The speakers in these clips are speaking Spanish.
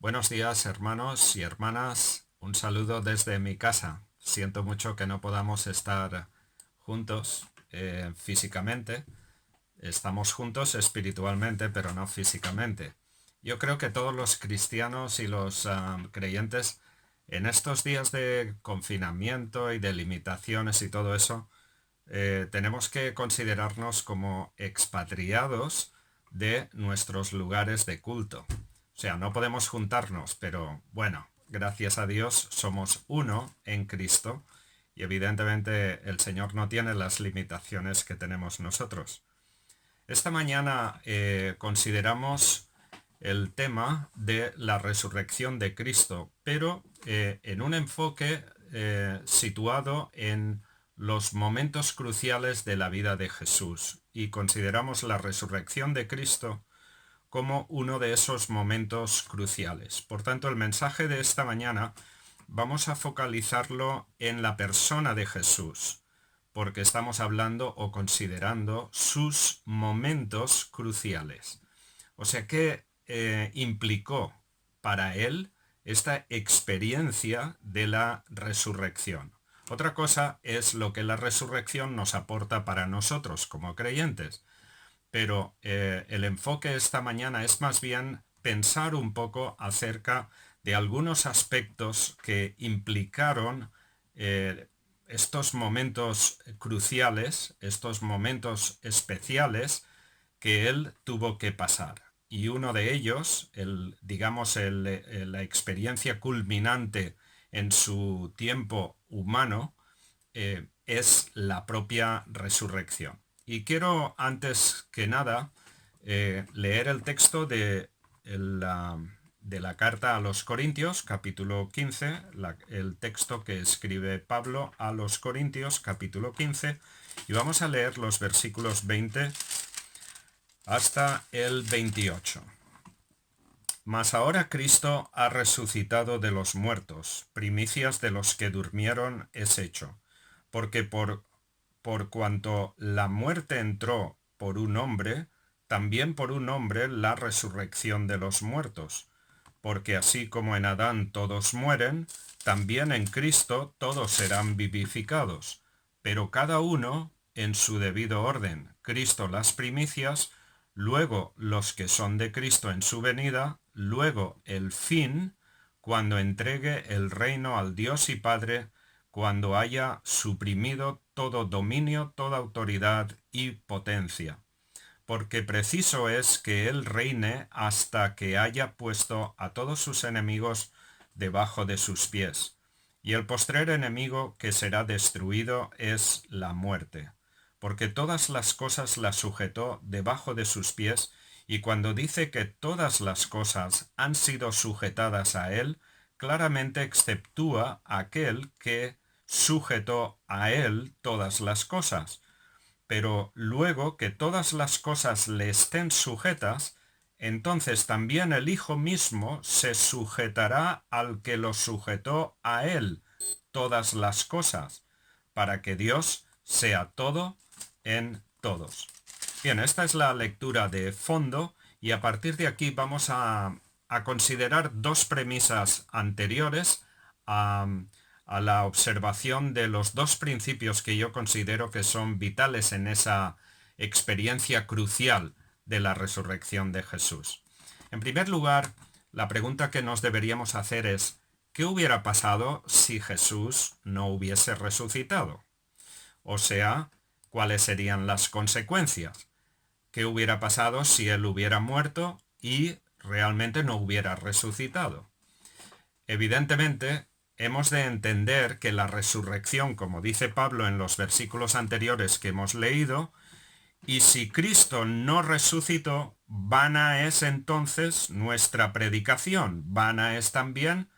Buenos días, hermanos y hermanas. Un saludo desde mi casa. Siento mucho que no podamos estar juntos físicamente. Estamos juntos espiritualmente, pero no físicamente. Yo creo que todos los cristianos y los creyentes en estos días de confinamiento y de limitaciones y todo eso, tenemos que considerarnos como expatriados de nuestros lugares de culto. O sea, no podemos juntarnos, pero bueno, gracias a Dios somos uno en Cristo y evidentemente el Señor no tiene las limitaciones que tenemos nosotros. Esta mañana consideramos el tema de la resurrección de Cristo, pero en un enfoque situado en los momentos cruciales de la vida de Jesús, y consideramos la resurrección de Cristo como uno de esos momentos cruciales. Por tanto, el mensaje de esta mañana vamos a focalizarlo en la persona de Jesús, porque estamos hablando o considerando sus momentos cruciales. O sea, ¿qué implicó para él esta experiencia de la resurrección? Otra cosa es lo que la resurrección nos aporta para nosotros como creyentes, pero el enfoque esta mañana es más bien pensar un poco acerca de algunos aspectos que implicaron eh, estos momentos cruciales, estos momentos especiales que él tuvo que pasar. Y uno de ellos, la experiencia culminante en su tiempo humano, es la propia resurrección. Y quiero antes que nada leer el texto de la carta a los Corintios, capítulo 15, el texto que escribe Pablo a los Corintios, capítulo 15, y vamos a leer los versículos 20 hasta el 28. Mas ahora Cristo ha resucitado de los muertos, primicias de los que durmieron es hecho, porque por cuanto la muerte entró por un hombre, también por un hombre la resurrección de los muertos, porque así como en Adán todos mueren, también en Cristo todos serán vivificados, pero cada uno en su debido orden, Cristo las primicias, luego los que son de Cristo en su venida, luego el fin, cuando entregue el reino al Dios y Padre, cuando haya suprimido todo dominio, toda autoridad y potencia. Porque preciso es que Él reine hasta que haya puesto a todos sus enemigos debajo de sus pies. Y el postrer enemigo que será destruido es la muerte, porque todas las cosas las sujetó debajo de sus pies, y cuando dice que todas las cosas han sido sujetadas a Él, claramente exceptúa aquel que sujetó a Él todas las cosas. Pero luego que todas las cosas le estén sujetas, entonces también el Hijo mismo se sujetará al que lo sujetó a Él todas las cosas, para que Dios sea todo en todos. Bien, esta es la lectura de fondo y a partir de aquí vamos a considerar dos premisas anteriores a, a la observación de los dos principios que yo considero que son vitales en esa experiencia crucial de la resurrección de Jesús. En primer lugar, la pregunta que nos deberíamos hacer es, ¿qué hubiera pasado si Jesús no hubiese resucitado? O sea, ¿cuáles serían las consecuencias? ¿Qué hubiera pasado si él hubiera muerto y realmente no hubiera resucitado? Evidentemente, hemos de entender que la resurrección, como dice Pablo en los versículos anteriores que hemos leído, y si Cristo no resucitó, vana es entonces nuestra predicación, vana es también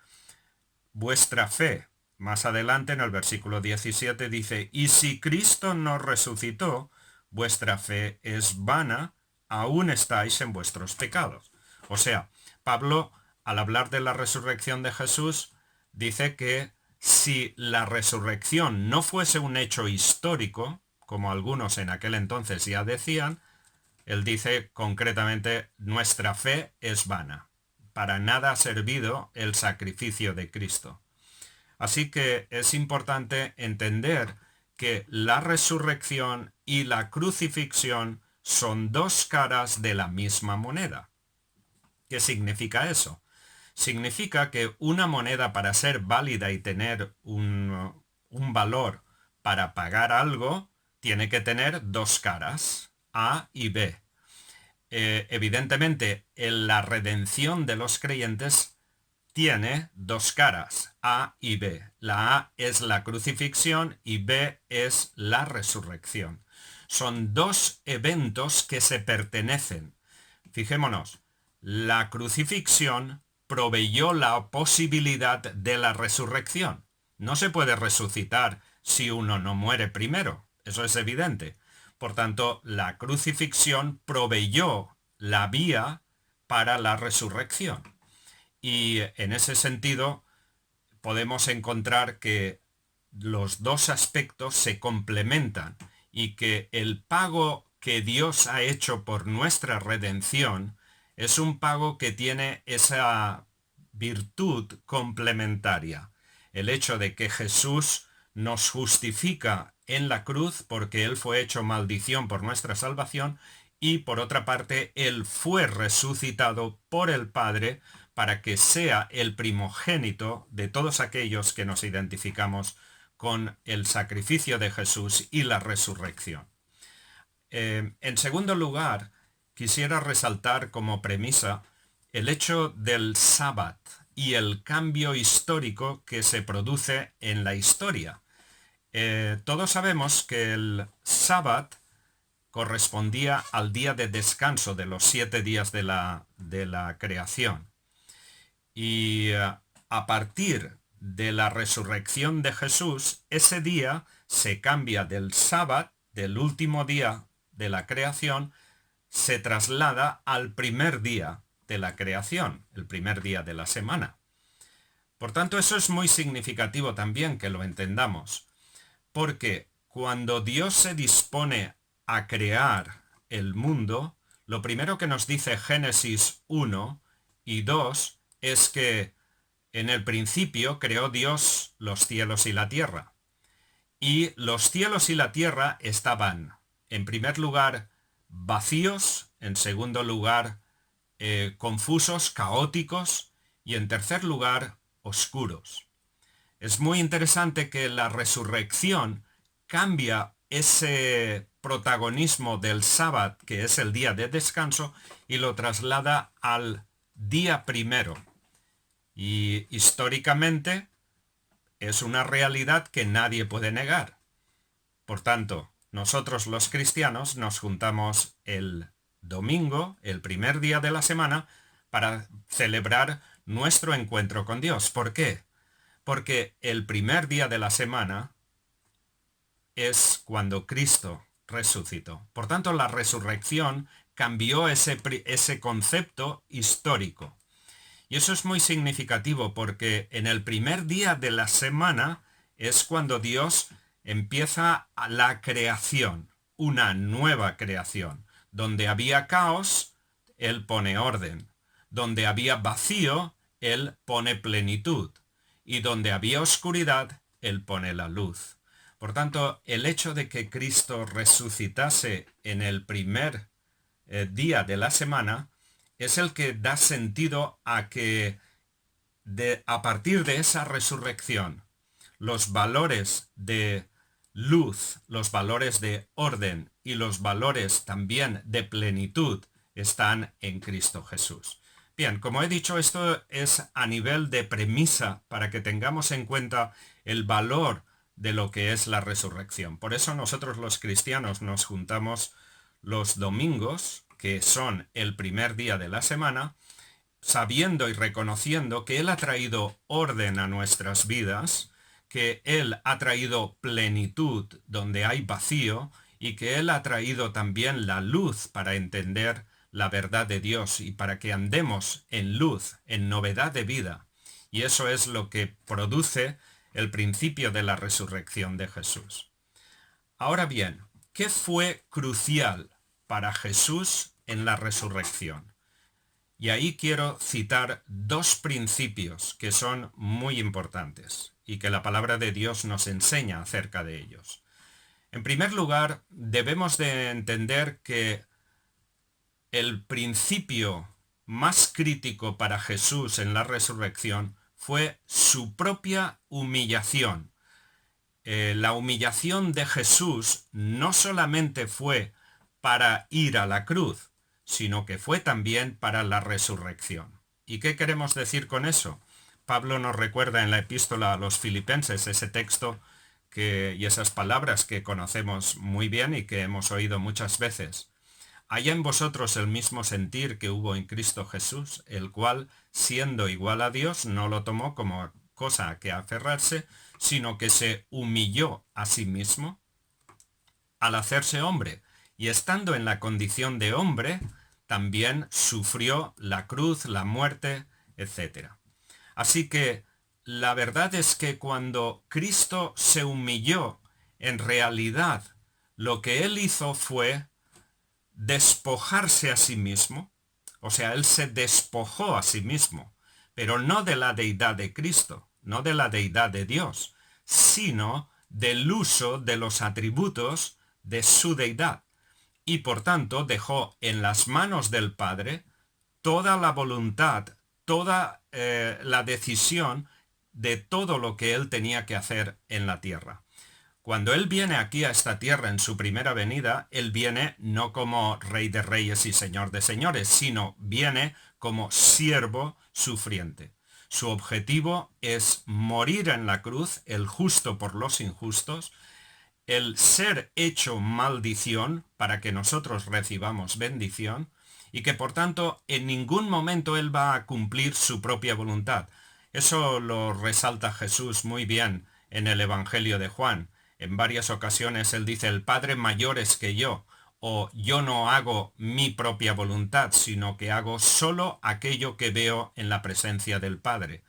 vuestra fe. Más adelante en el versículo 17 dice, y si Cristo no resucitó, vuestra fe es vana, aún estáis en vuestros pecados. O sea, Pablo, al hablar de la resurrección de Jesús, dice que si la resurrección no fuese un hecho histórico, como algunos en aquel entonces ya decían, él dice concretamente, nuestra fe es vana. para nada ha servido el sacrificio de Cristo. Así que es importante entender que la resurrección y la crucifixión son dos caras de la misma moneda. ¿Qué significa eso? Significa que una moneda, para ser válida y tener un valor para pagar algo, tiene que tener dos caras, A y B. Evidentemente, la redención de los creyentes tiene dos caras, A y B. La A es la crucifixión y B es la resurrección. Son dos eventos que se pertenecen. Fijémonos, la crucifixión proveyó la posibilidad de la resurrección. No se puede resucitar si uno no muere primero, eso es evidente. Por tanto, la crucifixión proveyó la vía para la resurrección. Y en ese sentido podemos encontrar que los dos aspectos se complementan y que el pago que Dios ha hecho por nuestra redención es un pago que tiene esa virtud complementaria. El hecho de que Jesús nos justifica en la cruz porque Él fue hecho maldición por nuestra salvación y por otra parte Él fue resucitado por el Padre para que sea el primogénito de todos aquellos que nos identificamos con el sacrificio de Jesús y la resurrección. En segundo lugar, quisiera resaltar como premisa el hecho del sábado y el cambio histórico que se produce en la historia. Todos sabemos que el sábado correspondía al día de descanso de los 7 días de la creación. Y a partir de la resurrección de Jesús, ese día se cambia del sábado, del último día de la creación, se traslada al primer día de la creación, el primer día de la semana. Por tanto, eso es muy significativo también que lo entendamos, porque cuando Dios se dispone a crear el mundo, lo primero que nos dice Génesis 1 y 2 es que en el principio creó Dios los cielos y la tierra. Y los cielos y la tierra estaban, en primer lugar, vacíos, en segundo lugar, confusos, caóticos, y en tercer lugar, oscuros. Es muy interesante que la resurrección cambia ese protagonismo del sábado, que es el día de descanso, y lo traslada al día primero. Y históricamente es una realidad que nadie puede negar. Por tanto, nosotros los cristianos nos juntamos el domingo, el primer día de la semana, para celebrar nuestro encuentro con Dios. ¿Por qué? Porque el primer día de la semana es cuando Cristo resucitó. Por tanto, la resurrección cambió ese concepto histórico. Y eso es muy significativo porque en el primer día de la semana es cuando Dios empieza la creación, una nueva creación. Donde había caos, Él pone orden. Donde había vacío, Él pone plenitud. Y donde había oscuridad, Él pone la luz. Por tanto, el hecho de que Cristo resucitase en el primer día de la semana es el que da sentido a que a partir de esa resurrección los valores de luz, los valores de orden y los valores también de plenitud están en Cristo Jesús. Bien, como he dicho, esto es a nivel de premisa para que tengamos en cuenta el valor de lo que es la resurrección. Por eso nosotros los cristianos nos juntamos los domingos, que son el primer día de la semana, sabiendo y reconociendo que Él ha traído orden a nuestras vidas, que Él ha traído plenitud donde hay vacío y que Él ha traído también la luz para entender la verdad de Dios y para que andemos en luz, en novedad de vida. Y eso es lo que produce el principio de la resurrección de Jesús. Ahora bien, ¿qué fue crucial para Jesús en la resurrección? Y ahí quiero citar dos principios que son muy importantes y que la palabra de Dios nos enseña acerca de ellos. En primer lugar, debemos de entender que el principio más crítico para Jesús en la resurrección fue su propia humillación. La humillación de Jesús no solamente fue para ir a la cruz, sino que fue también para la resurrección. ¿Y qué queremos decir con eso? Pablo nos recuerda en la epístola a los Filipenses ese texto y esas palabras que conocemos muy bien y que hemos oído muchas veces. Haya en vosotros el mismo sentir que hubo en Cristo Jesús, el cual, siendo igual a Dios, no lo tomó como cosa a que aferrarse, sino que se humilló a sí mismo al hacerse hombre, y estando en la condición de hombre, también sufrió la cruz, la muerte, etc. Así que la verdad es que cuando Cristo se humilló, en realidad lo que él hizo fue despojarse a sí mismo, o sea, él se despojó a sí mismo, pero no de la deidad de Cristo, no de la deidad de Dios, sino del uso de los atributos de su deidad. Y por tanto dejó en las manos del Padre toda la voluntad, toda la decisión de todo lo que él tenía que hacer en la tierra. Cuando él viene aquí a esta tierra en su primera venida, él viene no como Rey de Reyes y Señor de Señores, sino viene como siervo sufriente. Su objetivo es morir en la cruz, el justo por los injustos, el ser hecho maldición para que nosotros recibamos bendición, y que por tanto en ningún momento él va a cumplir su propia voluntad. Eso lo resalta Jesús muy bien en el Evangelio de Juan. En varias ocasiones él dice, el Padre mayor es que yo, o yo no hago mi propia voluntad, sino que hago solo aquello que veo en la presencia del Padre.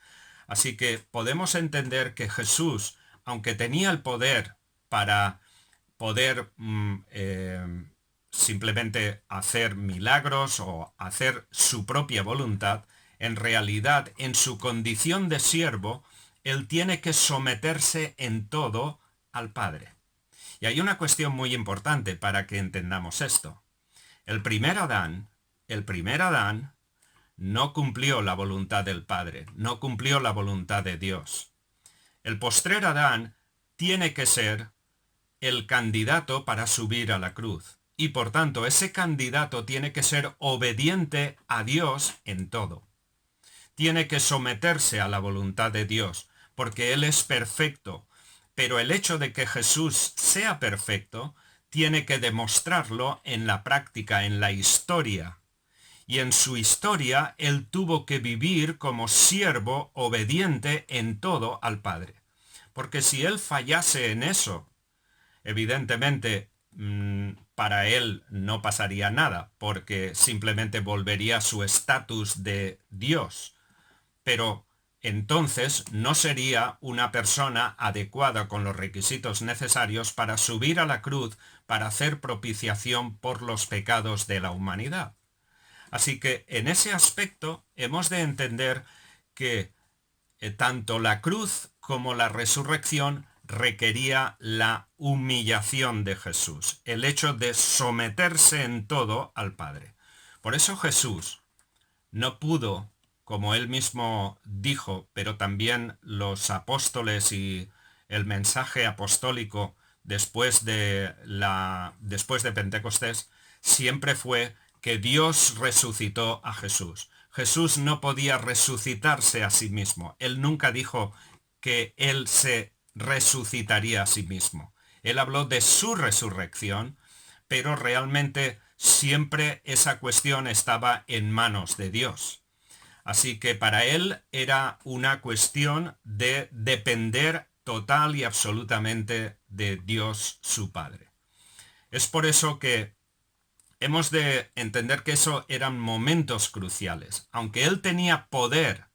Así que podemos entender que Jesús, aunque tenía el poder para poder simplemente hacer milagros o hacer su propia voluntad, en realidad en su condición de siervo, él tiene que someterse en todo al Padre. Y hay una cuestión muy importante para que entendamos esto. El primer Adán no cumplió la voluntad del Padre, no cumplió la voluntad de Dios. El postrer Adán tiene que ser el candidato para subir a la cruz. Y por tanto, ese candidato tiene que ser obediente a Dios en todo. Tiene que someterse a la voluntad de Dios, porque Él es perfecto. Pero el hecho de que Jesús sea perfecto, tiene que demostrarlo en la práctica, en la historia. Y en su historia, Él tuvo que vivir como siervo obediente en todo al Padre. Porque si Él fallase en eso, evidentemente para él no pasaría nada, porque simplemente volvería a su estatus de Dios. Pero entonces no sería una persona adecuada con los requisitos necesarios para subir a la cruz para hacer propiciación por los pecados de la humanidad. Así que en ese aspecto hemos de entender que tanto la cruz como la resurrección requería la humillación de Jesús, el hecho de someterse en todo al Padre. Por eso Jesús no pudo, como él mismo dijo, pero también los apóstoles y el mensaje apostólico después de Pentecostés, siempre fue que Dios resucitó a Jesús. Jesús no podía resucitarse a sí mismo. Él nunca dijo que él se resucitaría a sí mismo. Él habló de su resurrección, pero realmente siempre esa cuestión estaba en manos de Dios. Así que para él era una cuestión de depender total y absolutamente de Dios su Padre. Es por eso que hemos de entender que eso eran momentos cruciales. Aunque él tenía poder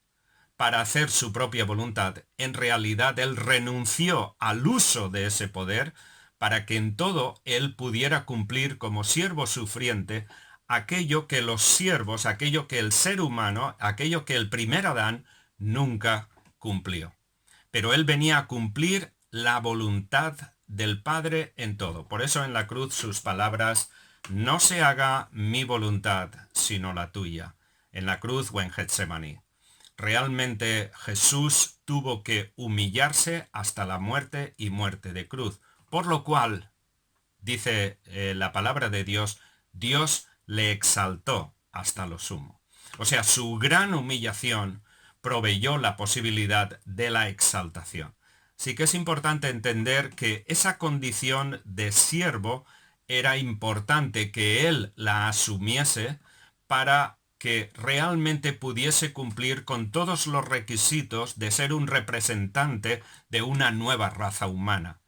para hacer su propia voluntad, en realidad él renunció al uso de ese poder para que en todo él pudiera cumplir como siervo sufriente aquello que los siervos, aquello que el ser humano, aquello que el primer Adán nunca cumplió. Pero él venía a cumplir la voluntad del Padre en todo. Por eso en la cruz sus palabras: no se haga mi voluntad, sino la tuya. En la cruz o en Getsemaní. Realmente Jesús tuvo que humillarse hasta la muerte y muerte de cruz. Por lo cual, dice la palabra de Dios, Dios le exaltó hasta lo sumo. O sea, su gran humillación proveyó la posibilidad de la exaltación. Así que es importante entender que esa condición de siervo era importante que él la asumiese para que realmente pudiese cumplir con todos los requisitos de ser un representante de una nueva raza humana.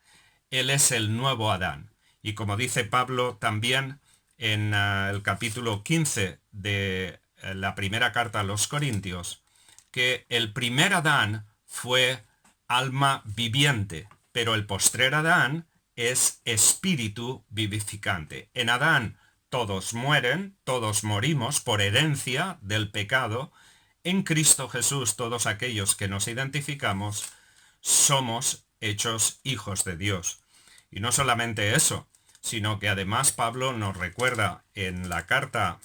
Él es el nuevo Adán. Y como dice Pablo también en el capítulo 15 de la primera carta a los Corintios, que el primer Adán fue alma viviente, pero el postrer Adán es espíritu vivificante. En Adán todos mueren, todos morimos por herencia del pecado. En Cristo Jesús todos aquellos que nos identificamos somos hechos hijos de Dios. Y no solamente eso, sino que además Pablo nos recuerda en la carta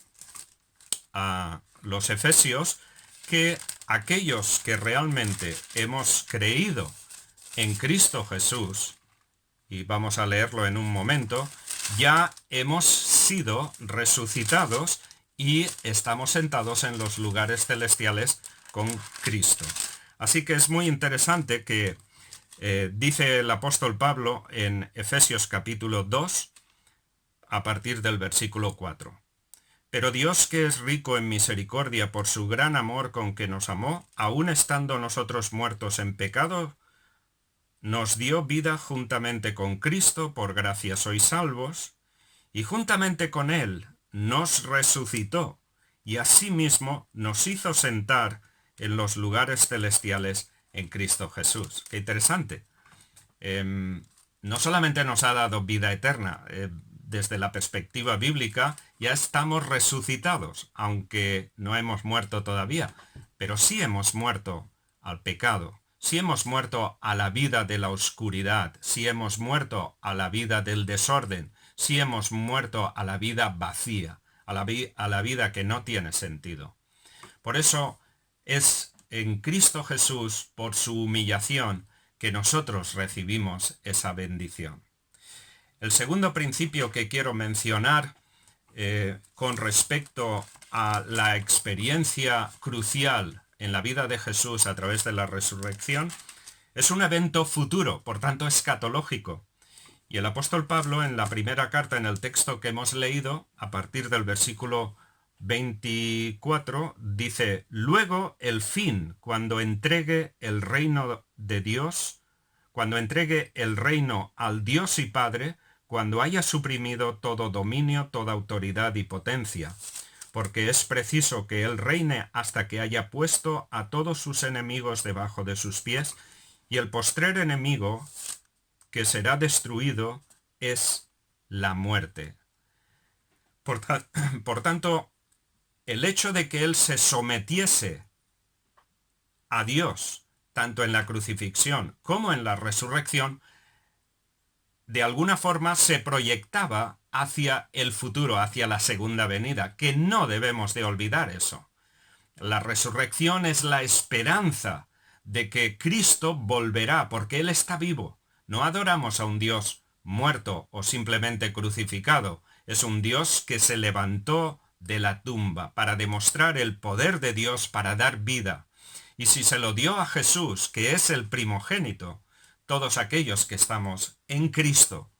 a los Efesios que aquellos que realmente hemos creído en Cristo Jesús, y vamos a leerlo en un momento, ya hemos sido resucitados y estamos sentados en los lugares celestiales con Cristo. Así que es muy interesante que dice el apóstol Pablo en Efesios capítulo 2, a partir del versículo 4. Pero Dios, que es rico en misericordia por su gran amor con que nos amó, aun estando nosotros muertos en pecado, nos dio vida juntamente con Cristo, por gracia sois salvos, y juntamente con Él nos resucitó, y asimismo nos hizo sentar en los lugares celestiales en Cristo Jesús. Qué interesante. No solamente nos ha dado vida eterna, desde la perspectiva bíblica ya estamos resucitados, aunque no hemos muerto todavía, pero sí hemos muerto al pecado. Si hemos muerto a la vida de la oscuridad, si hemos muerto a la vida del desorden, si hemos muerto a la vida vacía, a la vida que no tiene sentido. Por eso es en Cristo Jesús, por su humillación, que nosotros recibimos esa bendición. El segundo principio que quiero mencionar con respecto a la experiencia crucial en la vida de Jesús a través de la resurrección, es un evento futuro, por tanto escatológico. Y el apóstol Pablo en la primera carta, en el texto que hemos leído, a partir del versículo 24, dice: luego el fin, cuando entregue el reino de Dios, cuando entregue el reino al Dios y Padre, cuando haya suprimido todo dominio, toda autoridad y potencia, porque es preciso que Él reine hasta que haya puesto a todos sus enemigos debajo de sus pies, y el postrer enemigo que será destruido es la muerte. Por tanto, el hecho de que Él se sometiese a Dios, tanto en la crucifixión como en la resurrección, de alguna forma se proyectaba hacia el futuro, hacia la segunda venida, que no debemos de olvidar eso. La resurrección es la esperanza de que Cristo volverá, porque Él está vivo. No adoramos a un Dios muerto o simplemente crucificado. Es un Dios que se levantó de la tumba para demostrar el poder de Dios para dar vida. Y si se lo dio a Jesús, que es el primogénito, todos aquellos que estamos en Cristo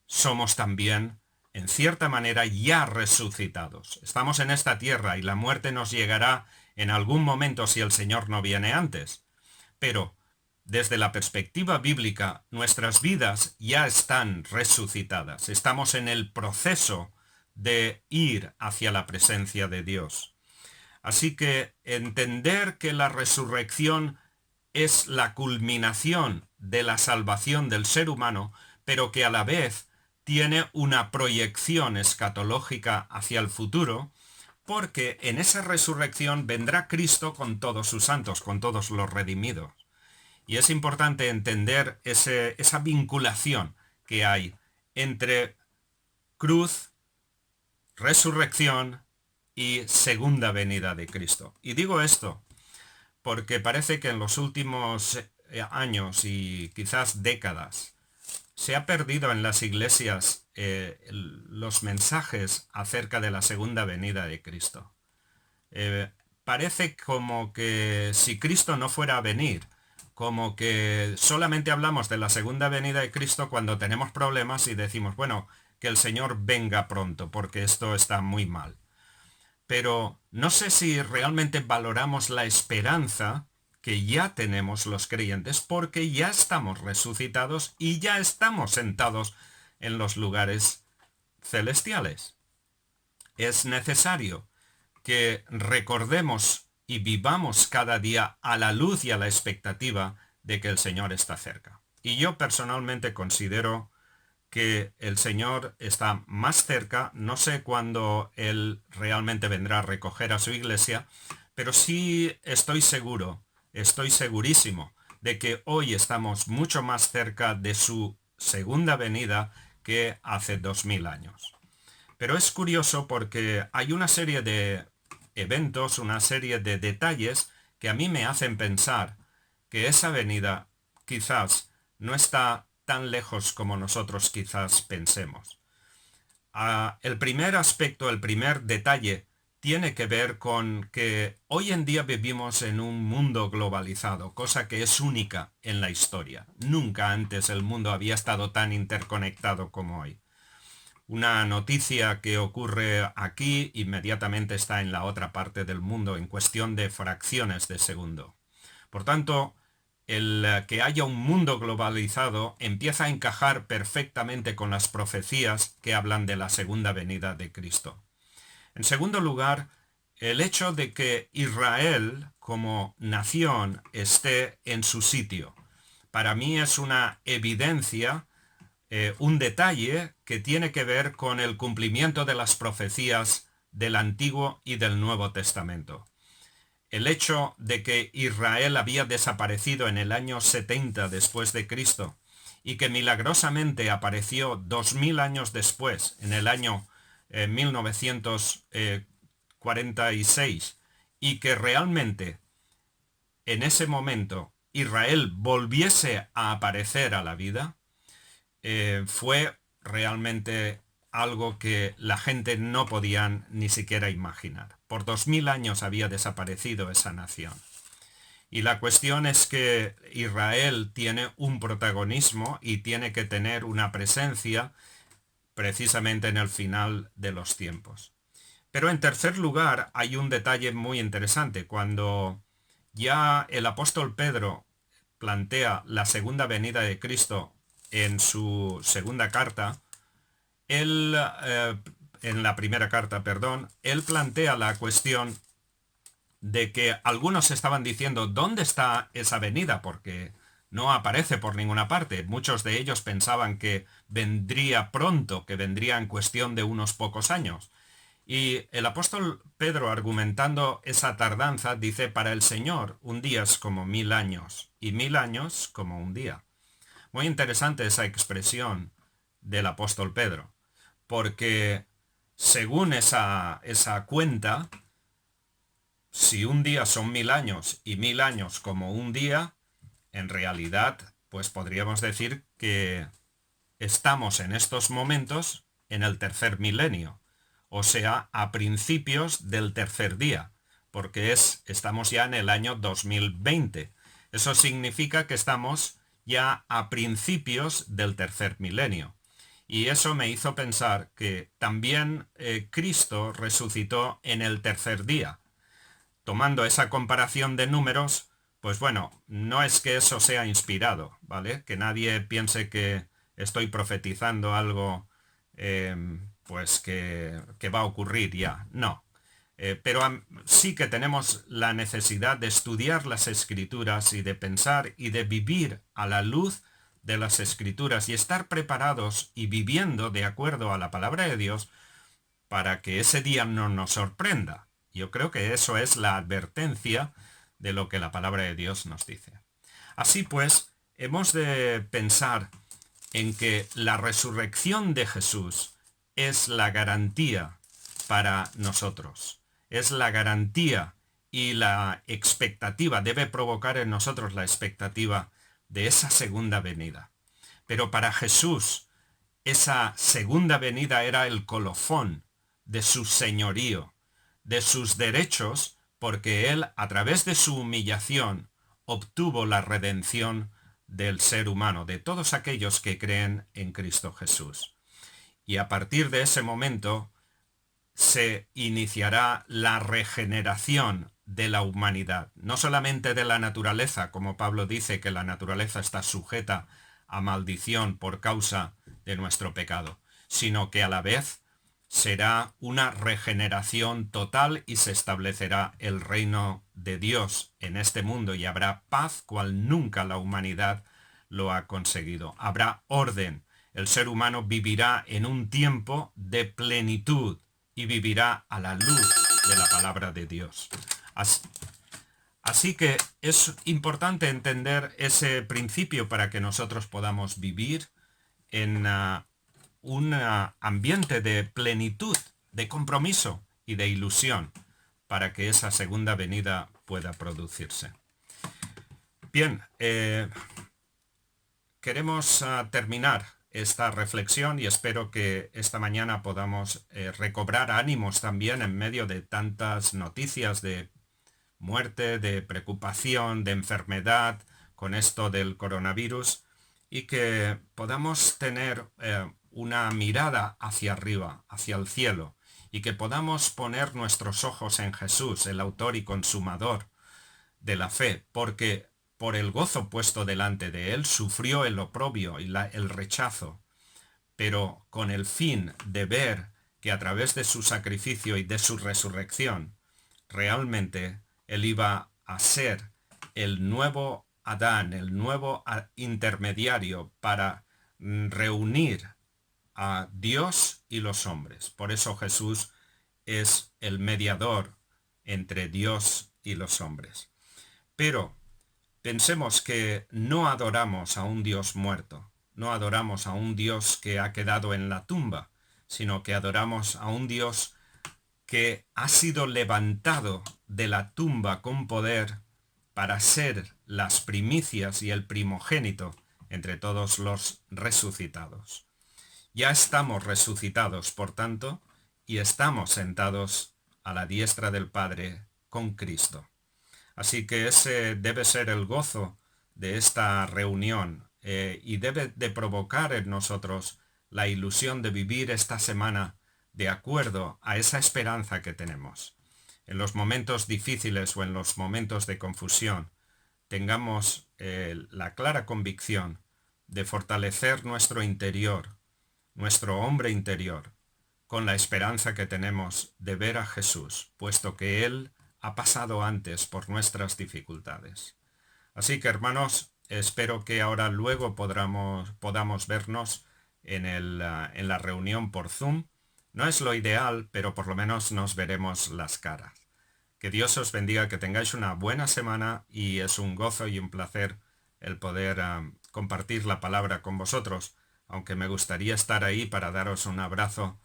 somos también, en cierta manera, ya resucitados. Estamos en esta tierra y la muerte nos llegará en algún momento si el Señor no viene antes. Pero desde la perspectiva bíblica, nuestras vidas ya están resucitadas. Estamos en el proceso de ir hacia la presencia de Dios. Así que entender que la resurrección es la culminación de la salvación del ser humano, pero que a la vez tiene una proyección escatológica hacia el futuro, porque en esa resurrección vendrá Cristo con todos sus santos, con todos los redimidos. Y es importante entender esa vinculación que hay entre cruz, resurrección y segunda venida de Cristo. Y digo esto porque parece que en los últimos años y quizás décadas se ha perdido en las iglesias los mensajes acerca de la segunda venida de Cristo. Parece como que si Cristo no fuera a venir, como que solamente hablamos de la segunda venida de Cristo cuando tenemos problemas y decimos, bueno, que el Señor venga pronto, porque esto está muy mal. Pero no sé si realmente valoramos la esperanza que ya tenemos los creyentes, porque ya estamos resucitados y ya estamos sentados en los lugares celestiales. Es necesario que recordemos y vivamos cada día a la luz y a la expectativa de que el Señor está cerca. Y yo personalmente considero que el Señor está más cerca. No sé cuándo Él realmente vendrá a recoger a su iglesia, pero sí estoy seguro, estoy segurísimo de que hoy estamos mucho más cerca de su segunda venida que hace 2000 años. Pero es curioso porque hay una serie de eventos, una serie de detalles que a mí me hacen pensar que esa venida quizás no está tan lejos como nosotros quizás pensemos. El primer aspecto, el primer detalle, tiene que ver con que hoy en día vivimos en un mundo globalizado, cosa que es única en la historia. Nunca antes el mundo había estado tan interconectado como hoy. Una noticia que ocurre aquí inmediatamente está en la otra parte del mundo en cuestión de fracciones de segundo. Por tanto, el que haya un mundo globalizado empieza a encajar perfectamente con las profecías que hablan de la segunda venida de Cristo. En segundo lugar, el hecho de que Israel como nación esté en su sitio. Para mí es una evidencia, un detalle que tiene que ver con el cumplimiento de las profecías del Antiguo y del Nuevo Testamento. El hecho de que Israel había desaparecido en el año 70 después de Cristo y que milagrosamente apareció 2000 años después, en el año 1946, y que realmente en ese momento Israel volviese a aparecer a la vida, fue realmente algo que la gente no podía ni siquiera imaginar. Por 2000 años había desaparecido esa nación. Y la cuestión es que Israel tiene un protagonismo y tiene que tener una presencia precisamente en el final de los tiempos. Pero en tercer lugar hay un detalle muy interesante. Cuando ya el apóstol Pedro plantea la segunda venida de Cristo en su segunda carta, en la primera carta, perdón, él plantea la cuestión de que algunos estaban diciendo, ¿dónde está esa venida? Porque no aparece por ninguna parte. Muchos de ellos pensaban que vendría pronto, que vendría en cuestión de unos pocos años. Y el apóstol Pedro, argumentando esa tardanza, dice, para el Señor un día es como 1000 años y 1000 años como un día. Muy interesante esa expresión del apóstol Pedro, porque según esa cuenta, si un día son 1000 años y 1000 años como un día, en realidad, pues podríamos decir que estamos en estos momentos en el tercer milenio, o sea, a principios del tercer día, porque estamos ya en el año 2020. Eso significa que estamos ya a principios del tercer milenio. Y eso me hizo pensar que también Cristo resucitó en el tercer día. Tomando esa comparación de números, pues bueno, no es que eso sea inspirado, ¿vale? Que nadie piense que estoy profetizando algo pues que va a ocurrir ya. No. Pero sí que tenemos la necesidad de estudiar las escrituras y de pensar y de vivir a la luz de las Escrituras y estar preparados y viviendo de acuerdo a la palabra de Dios para que ese día no nos sorprenda. Yo creo que eso es la advertencia de lo que la palabra de Dios nos dice. Así pues, hemos de pensar en que la resurrección de Jesús es la garantía para nosotros. Es la garantía y la expectativa, debe provocar en nosotros la expectativa de esa segunda venida. Pero para Jesús, esa segunda venida era el colofón de su señorío, de sus derechos, porque él, a través de su humillación, obtuvo la redención del ser humano, de todos aquellos que creen en Cristo Jesús. Y a partir de ese momento se iniciará la regeneración de la humanidad, no solamente de la naturaleza, como Pablo dice que la naturaleza está sujeta a maldición por causa de nuestro pecado, sino que a la vez será una regeneración total y se establecerá el reino de Dios en este mundo y habrá paz cual nunca la humanidad lo ha conseguido. Habrá orden. El ser humano vivirá en un tiempo de plenitud y vivirá a la luz de la palabra de Dios. Así que es importante entender ese principio para que nosotros podamos vivir en un ambiente de plenitud, de compromiso y de ilusión para que esa segunda venida pueda producirse. Bien, queremos terminar esta reflexión y espero que esta mañana podamos recobrar ánimos también en medio de tantas noticias de muerte, de preocupación, de enfermedad con esto del coronavirus y que podamos tener una mirada hacia arriba, hacia el cielo, y que podamos poner nuestros ojos en Jesús, el autor y consumador de la fe, porque por el gozo puesto delante de él sufrió el oprobio y el rechazo, pero con el fin de ver que a través de su sacrificio y de su resurrección, realmente él iba a ser el nuevo Adán, el nuevo intermediario para reunir a Dios y los hombres. Por eso Jesús es el mediador entre Dios y los hombres. Pero pensemos que no adoramos a un Dios muerto, no adoramos a un Dios que ha quedado en la tumba, sino que adoramos a un Dios que ha sido levantado de la tumba con poder para ser las primicias y el primogénito entre todos los resucitados. Ya estamos resucitados, por tanto, y estamos sentados a la diestra del Padre con Cristo. Así que ese debe ser el gozo de esta reunión y debe de provocar en nosotros la ilusión de vivir esta semana de acuerdo a esa esperanza que tenemos. En los momentos difíciles o en los momentos de confusión, tengamos la clara convicción de fortalecer nuestro interior, nuestro hombre interior, con la esperanza que tenemos de ver a Jesús, puesto que Él ha pasado antes por nuestras dificultades. Así que, hermanos, espero que ahora luego podamos vernos en la reunión por Zoom. No es lo ideal, pero por lo menos nos veremos las caras. Que Dios os bendiga, que tengáis una buena semana y es un gozo y un placer el poder compartir la palabra con vosotros, aunque me gustaría estar ahí para daros un abrazo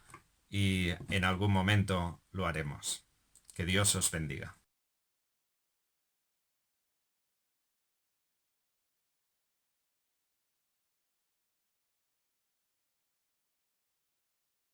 y en algún momento lo haremos. Que Dios os bendiga.